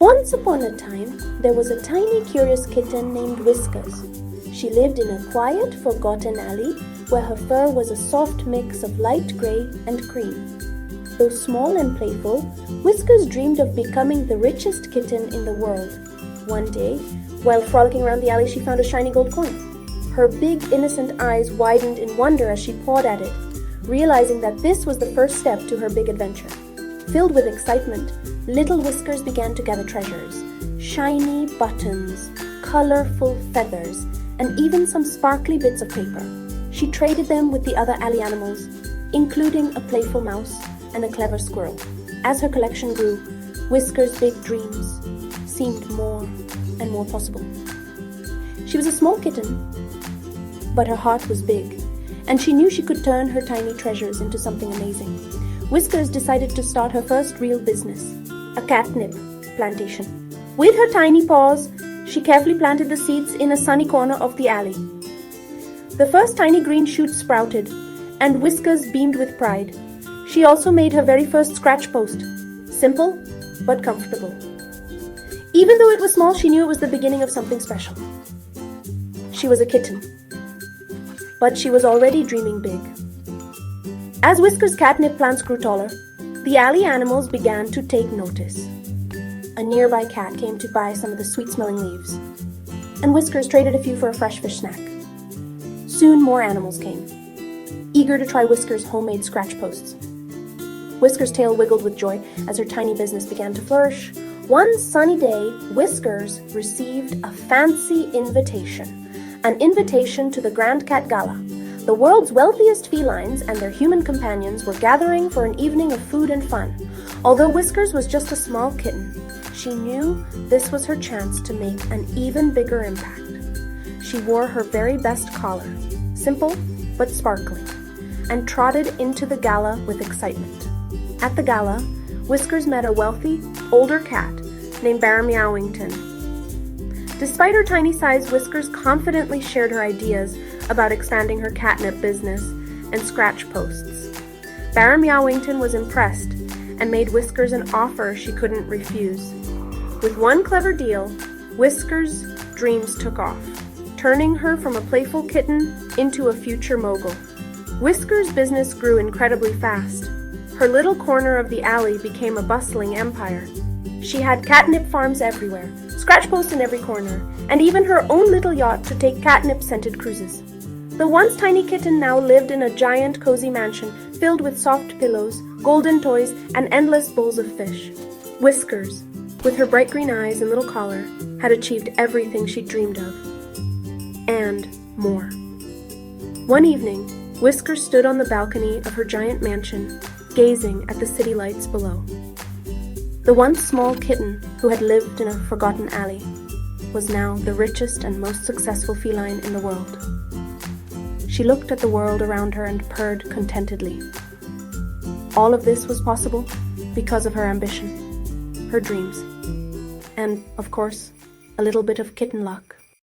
Once upon a time, there was a tiny curious kitten named Whiskers. She lived in a quiet, forgotten alley where her fur was a soft mix of light grey and cream. Though small and playful, Whiskers dreamed of becoming the richest kitten in the world. One day, while frolicking around the alley, she found a shiny gold coin. Her big, innocent eyes widened in wonder as she pawed at it, realizing that this was the first step to her big adventure. Filled with excitement, little Whiskers began to gather treasures: shiny buttons, colorful feathers, and even some sparkly bits of paper. She traded them with the other alley animals, including a playful mouse and a clever squirrel. As her collection grew, Whiskers' big dreams seemed more and more possible. She was a small kitten, but her heart was big, and she knew she could turn her tiny treasures into something amazing. Whiskers decided to start her first real business, a catnip plantation. With her tiny paws, she carefully planted the seeds in a sunny corner of the alley. The first tiny green shoot sprouted, and Whiskers beamed with pride. She also made her very first scratch post, simple but comfortable. Even though it was small, she knew it was the beginning of something special. She was a kitten, but she was already dreaming big. As Whiskers' catnip plants grew taller, the alley animals began to take notice. A nearby cat came to buy some of the sweet-smelling leaves, and Whiskers traded a few for a fresh fish snack. Soon more animals came, eager to try Whiskers' homemade scratch posts. Whiskers' tail wiggled with joy as her tiny business began to flourish. One sunny day, Whiskers received a fancy invitation, an invitation to the Grand Cat Gala. The world's wealthiest felines and their human companions were gathering for an evening of food and fun. Although Whiskers was just a small kitten, she knew this was her chance to make an even bigger impact. She wore her very best collar, simple but sparkling, and trotted into the gala with excitement. At the gala, Whiskers met a wealthy, older cat named Meowington. Despite her tiny size, Whiskers confidently shared her ideas about expanding her catnip business and scratch posts. Meowington was impressed and made Whiskers an offer she couldn't refuse. With one clever deal, Whiskers' dreams took off, turning her from a playful kitten into a future mogul. Whiskers' business grew incredibly fast. Her little corner of the alley became a bustling empire. She had catnip farms everywhere, scratch posts in every corner, and even her own little yacht to take catnip-scented cruises. The once tiny kitten now lived in a giant cozy mansion filled with soft pillows, golden toys, and endless bowls of fish. Whiskers, with her bright green eyes and little collar, had achieved everything she dreamed of, and more. One evening, Whiskers stood on the balcony of her giant mansion, gazing at the city lights below. The once small kitten who had lived in a forgotten alley was now the richest and most successful feline in the world. She looked at the world around her and purred contentedly. All of this was possible because of her ambition, her dreams, and, of course, a little bit of kitten luck.